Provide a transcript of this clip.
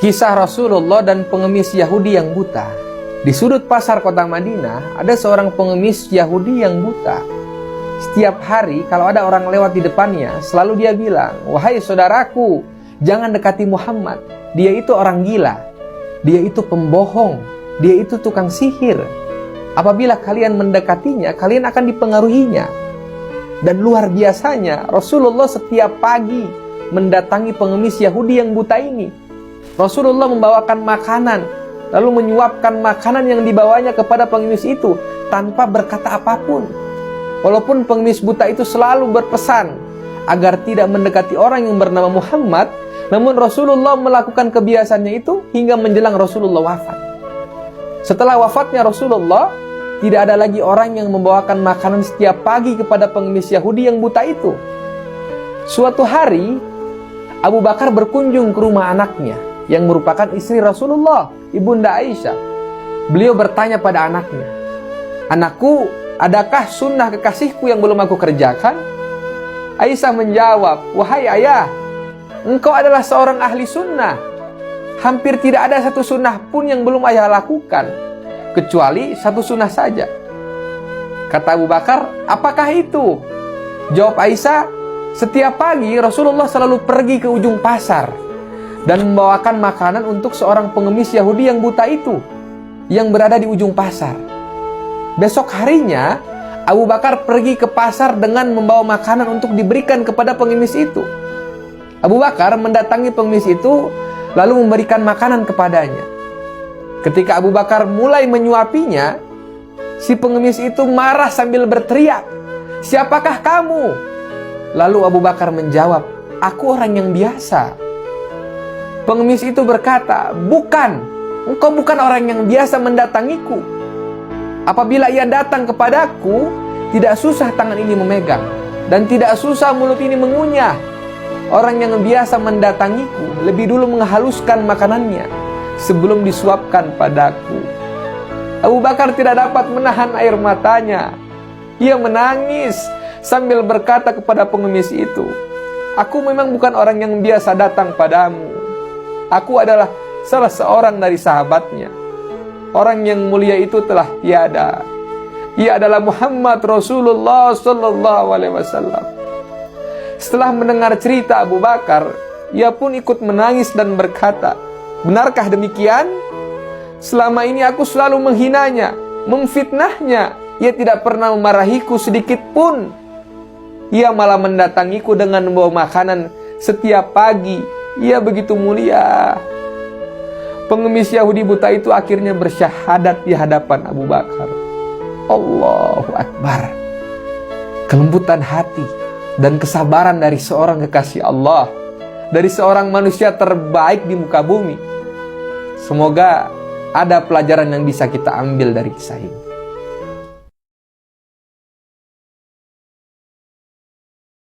Kisah Rasulullah dan pengemis Yahudi yang buta. Di sudut pasar kota Madinah, ada seorang pengemis Yahudi yang buta. Setiap hari kalau ada orang lewat di depannya, selalu dia bilang, "Wahai saudaraku, jangan dekati Muhammad. Dia itu orang gila. Dia itu pembohong. Dia itu tukang sihir. Apabila kalian mendekatinya, kalian akan dipengaruhinya." Dan luar biasanya, Rasulullah setiap pagi mendatangi pengemis Yahudi yang buta ini. Rasulullah membawakan makanan, lalu menyuapkan makanan yang dibawanya kepada pengemis itu tanpa berkata apapun. Walaupun pengemis buta itu selalu berpesan agar tidak mendekati orang yang bernama Muhammad, namun Rasulullah melakukan kebiasaannya itu hingga menjelang Rasulullah wafat. Setelah wafatnya Rasulullah, tidak ada lagi orang yang membawakan makanan setiap pagi kepada pengemis Yahudi yang buta itu. Suatu hari, Abu Bakar berkunjung ke rumah anaknya, yang merupakan istri Rasulullah, Ibunda Aisyah. Beliau bertanya pada anaknya, "Anakku, adakah sunnah kekasihku yang belum aku kerjakan?" Aisyah menjawab, "Wahai ayah, engkau adalah seorang ahli sunnah. Hampir tidak ada satu sunnah pun yang belum ayah lakukan, kecuali satu sunnah saja." Kata Abu Bakar, "Apakah itu?" Jawab Aisyah, "Setiap pagi Rasulullah selalu pergi ke ujung pasar dan membawakan makanan untuk seorang pengemis Yahudi yang buta itu, yang berada di ujung pasar. Besok harinya, Abu Bakar pergi ke pasar dengan membawa makanan untuk diberikan kepada pengemis itu. Abu Bakar mendatangi pengemis itu, lalu memberikan makanan kepadanya. Ketika Abu Bakar mulai menyuapinya, si pengemis itu marah sambil berteriak, "Siapakah kamu?" Lalu Abu Bakar menjawab, "Aku orang yang biasa." Pengemis itu berkata, "Bukan, engkau bukan orang yang biasa mendatangiku. Apabila ia datang kepadaku, tidak susah tangan ini memegang, dan tidak susah mulut ini mengunyah. Orang yang biasa mendatangiku lebih dulu menghaluskan makanannya sebelum disuapkan padaku." Abu Bakar tidak dapat menahan air matanya. Ia menangis sambil berkata kepada pengemis itu, "Aku memang bukan orang yang biasa datang padamu. Aku adalah salah seorang dari sahabatnya. Orang yang mulia itu telah tiada. Ia adalah Muhammad Rasulullah sallallahu alaihi wasallam." Setelah mendengar cerita Abu Bakar, ia pun ikut menangis dan berkata, "Benarkah demikian? Selama ini aku selalu menghinanya, memfitnahnya. Ia tidak pernah memarahiku sedikit pun. Ia malah mendatangiku dengan membawa makanan setiap pagi. Ia begitu mulia." Pengemis Yahudi buta itu akhirnya bersyahadat di hadapan Abu Bakar. Allahu Akbar. Kelembutan hati dan kesabaran dari seorang kekasih Allah, dari seorang manusia terbaik di muka bumi. Semoga ada pelajaran yang bisa kita ambil dari kisah ini.